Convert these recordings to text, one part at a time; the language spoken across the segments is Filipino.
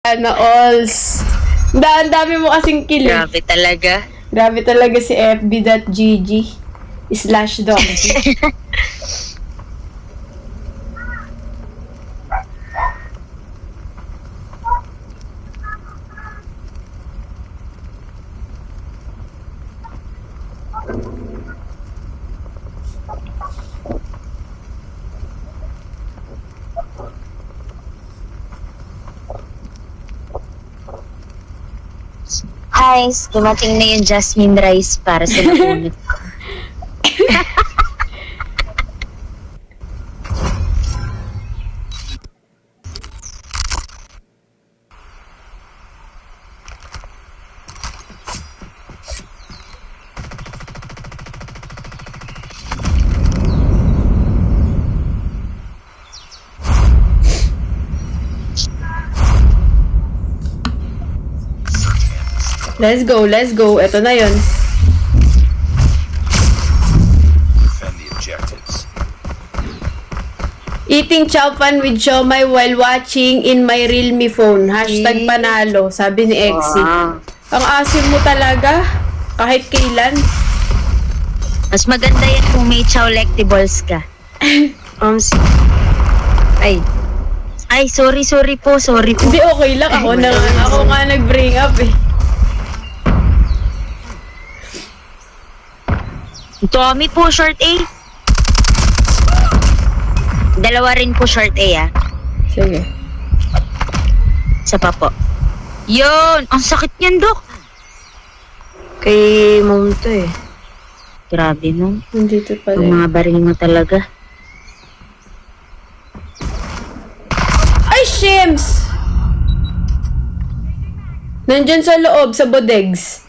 Sana alls. Ang dami mo kasing kill. Grabe talaga. Grabe talaga si fb.gg/doxy. Hi, dumating na yung jasmine rice para sa napunit ko. Let's go, let's go. Ito na yun. Defend the objectives. Eating chowpan with siomai while watching in my Realme phone. Hashtag panalo, sabi ni Exy. Wow. Ang asim mo talaga. Kahit kailan. Mas maganda yan kung may chow-lectables ka. Ay, sorry po. Hindi, okay lang. Ako nga nag-bring up eh. Tommy po, short A. Dalawa rin po short A, ah. Sige. Isa pa po. Yun! Ang sakit niyan, Dok. Kay mom to eh. Grabe, no? Nandito pala. Ang mga baril mo talaga. Ay, shims! Nandyan sa loob, sa bodegs.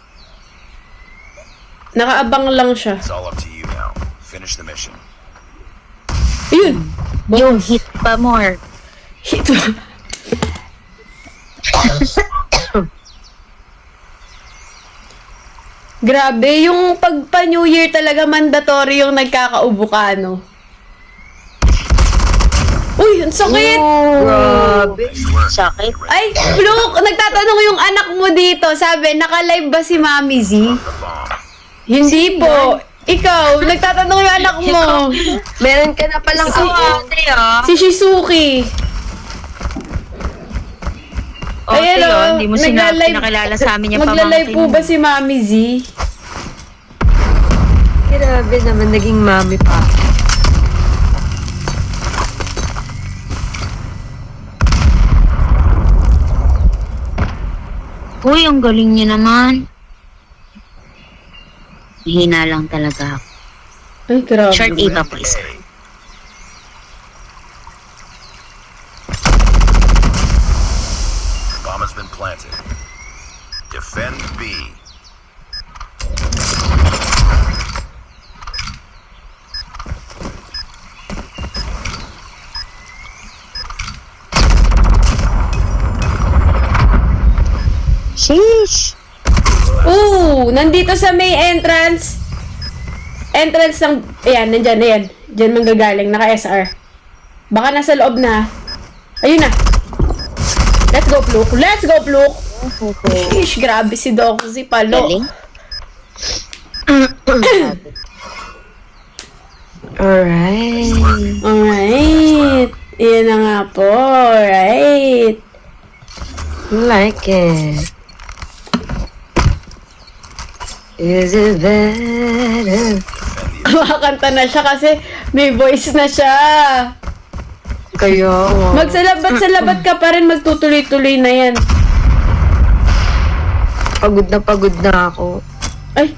Nakaabang lang siya. It's all up to you now. Finish the mission. Ayun! Yung hit pa more. Hit. Grabe, yung pagpa New Year talaga mandatory yung nagkakaubo ka, no? Uy, ang sakit! Grabe. Sakit. Ay, look! Nagtatanong yung anak mo dito. Sabi, naka-live ba si Mami Z? The bomb. Hindi po. Ikaw, nagtatanong yung anak mo. Meron ka na palang Ate, ah. Si Shizuki. Ate, oh, oh. Hindi mo pinakilala sa amin yung magla-live po ba si Mami Z? Grabe naman, naging mami pa. Uy, ang galing niya naman. Hina lang talaga ako. Ay, grabe. Short A pa po isa. Bomb has been planted. Defend B. Sheesh! Ooh, nandito sa may entrance. Entrance ng... Ayan, nandyan, ayan. Diyan manggagaling, naka-SR. Baka nasa loob na. Ayun na. Let's go, Pluk. Let's go, Pluk. Sheesh, grabe si Doxy palo. Galing. Alright. Alright. Iyan na nga po. Alright. Like it. Is it better? Makakanta na siya kasi may voice na siya. Kayo. Magsalabat-salabat ka pa rin, magtutuloy-tuloy na yan. Pagod na ako. Ay,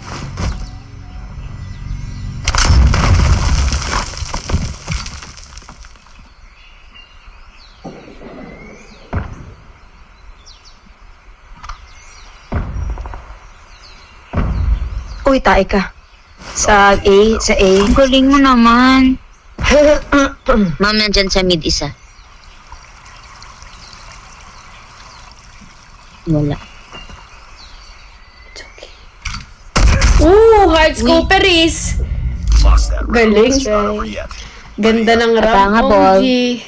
Uy, tae ka. Sa A. Ang galing mo naman. Ma'am, nandyan sa mid isa. Wala. it's okay. Ooh, hard scooperies. Lost that round. Galing. It's not over yet. Ganda ng Patanga RAM. ball. OMG.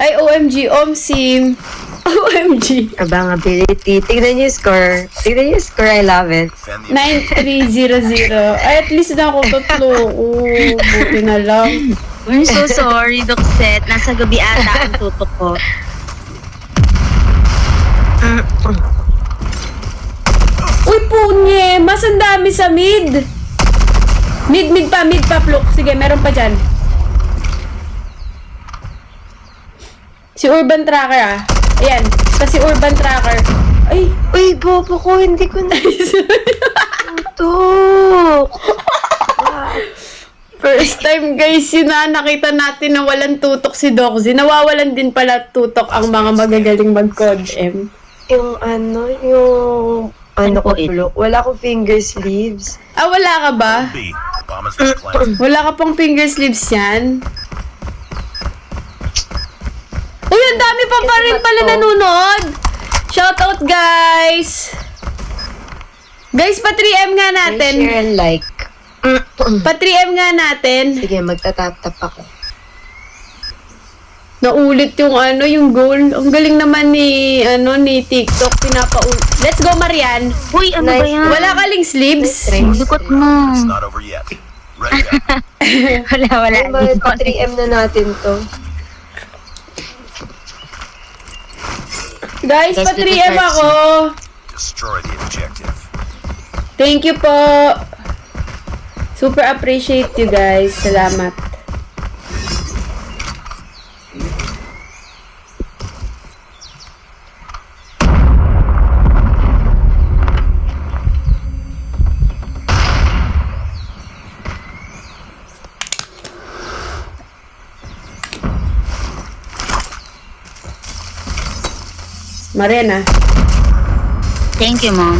Ay, OMG, OMSIM. OMG. Abang ability. Tignan niyo yung score. Tignan niyo yung score. I love it. Defend the 9300. Ay, at least na ako tatlo. Oh, buti na lang. I'm so sorry, Doxet. Nasa gabi ata ang tutok ko. Uy, punye! Mas ang dami sa mid. Mid pa, Pluk. Sige, meron pa dyan. Si Urban Tracker, ah. Ayan. Kasi Urban Tracker. Ay, Uy, bobo ko. Hindi ko na tutok. first time guys, yun na nakita natin na walang tutok si Doxy. Nawawalan din pala tutok ang mga magagaling mag-code M. Yung Ano ko, po ito? Flo. Wala akong finger sleeves. Ah, wala ka ba? B. Bomb has been planted. Wala ka pang finger sleeves yan? Uy, ang dami pa rin pala nanonood! Shoutout guys! Guys, pa 3M nga natin. Share and like. Pa 3M nga natin. Sige, magtatap-tap ako. Naulit yung yung goal. Ang galing naman ni TikTok. Let's go, Marian. Uy, ano ba Nice. yan? Wala ka ling sleeves? Dukot mo. It's not over yet. Ready up. Wala. Ay, mga pa 3M na natin to. Guys, Guys, pa 3M dito ako. Destroy the objective. Thank you po. Super appreciate you guys. Salamat. Mariana. Thank you, Mom.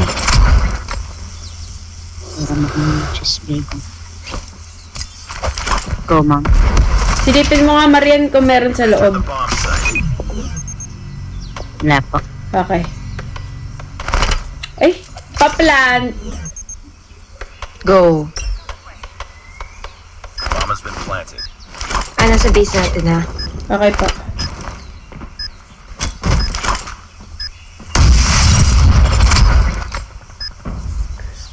Para mag-just baby. Go, Mom. Silipin mo nga, Marian, kung meron sa The loob. bomb site. Wala po. Okay. Ay, pa-plant. Go. Bomb has been planted. Nasa base natin ha. Okay po.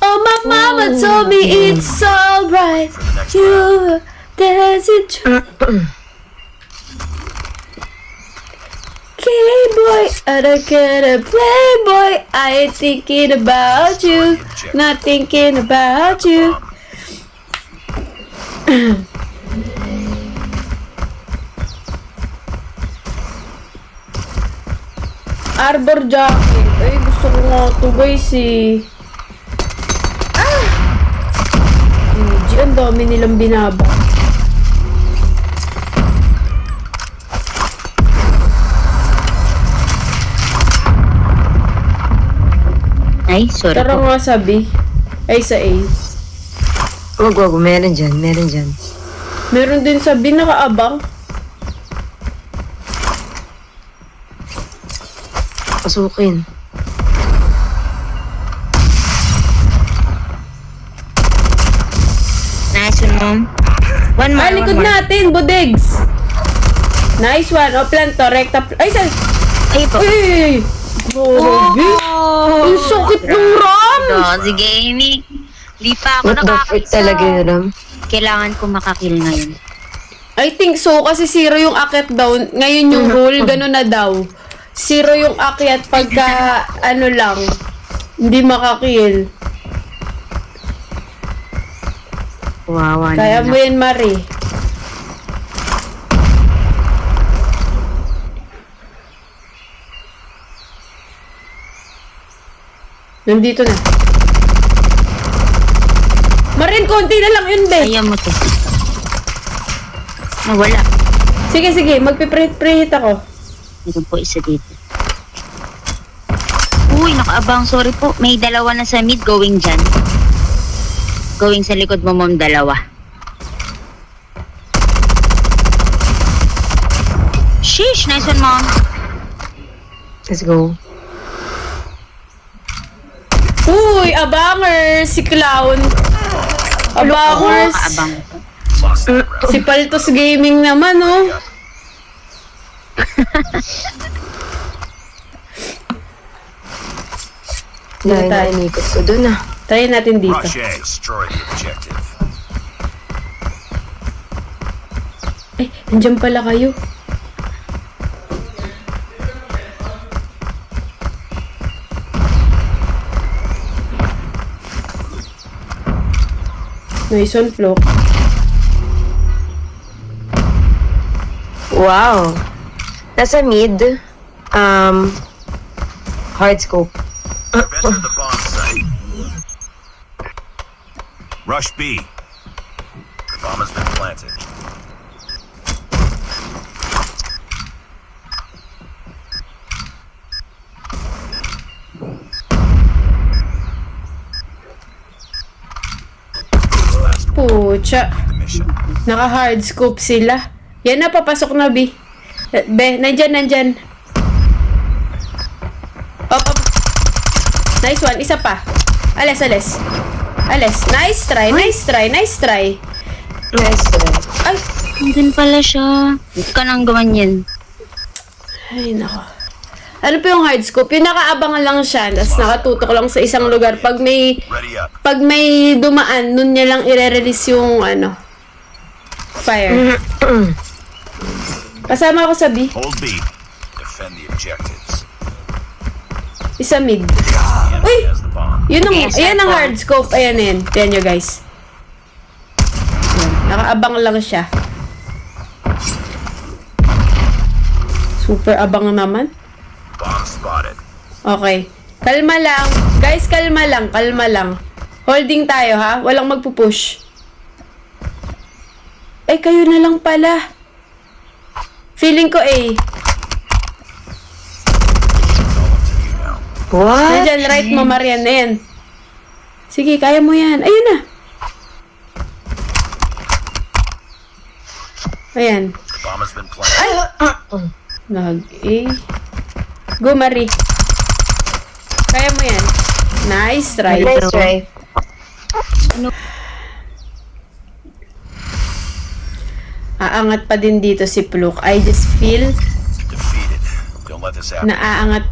Oh, my mama told me it's alright. For the next round. You dancing Playboy, I don't care a playboy. I ain't thinking about you, not thinking about you. Arbor jacket. Ay, gusto ko nga ito guys eh. Ang dami nilang binaba. Ay, sorry Tara po. nga sa B. Ay, sa A. Wag, meron dyan, meron dyan. Meron din sa B nakaabang. Pasukin. Nice one, Mom. One more, Ay, likod one more. natin, Budegs. Nice one. O, planto, recta. Ay, sa... Ay po. Uy! Grabe. Ang sakit ng ram. Dozy Gaming. Di pa ako What the frick nakakisa. talaga yun, Ram? Kailangan ko makakill ngayon. I think so, kasi 0 yung akyat down. Ngayon yung rule, gano'n na daw. 0 yung akyat pagka, lang, hindi makakill. Wawa Kaya na mo yan, Marie. Nandito na. Marin, konti na lang yun, be. Ayaw mo to. Nawala. Sige, magpipreheat ako. Meron po isa dito. Uy, nakaabang. Sorry po. May dalawa na sa mid going dyan. Going sa likod mo, Mom, dalawa. Sheesh! Nice one, Mom. Let's go. Uy, abangers! Si Clown. Abangers. Nakaabang. Lost that round. Si Paltos Gaming naman, oh. Dito Dahil tayo. nainikot ko dun ah. Try natin dito. Rush A. Destroy the objective. Eh, nandiyan pala kayo. Nice one, Flo. Wow. Nasa mid. Hard scope. You've entered the bomb site. Rush B. The bomb has been planted. Pucha. The mission. Naka-hard scope sila. Yan na, papasok na, B. Be, nandyan. Op. Nice one, isa pa. Alis. Nice try. Nice try. Ay, Nandun pala siya. Huwag ka nang gawan yan. ay nako. Ano po yung hard scope? Yung nakaabangan lang siya, tapos nakatutok lang sa isang lugar. Pag Ready up. may dumaan, nun niya lang i-release yung fire. Kasama ako sa B. Hold B. Defend the objectives. Isa mid. The enemy Uy! has the bomb. Ayan ang hard scope. Ayan yan. Tignan nyo guys. Ayan. Nakaabang lang siya. Super abang naman. Bomb spotted. Okay. Kalma lang. Guys, kalma lang. Holding tayo ha. Walang magpupush. Eh, kayo na lang pala. Feeling ko All up to you now. What? Nandyan, right mo, Marian. Ayan. Sige, kaya mo yan. Ayun na. Ayan. The bomb has been planted. Go, Marie. Kaya mo yan. Nice try. Nice try. Aangat pa din dito si Pluk. I just feel Defeated. Don't let this happen. na aangat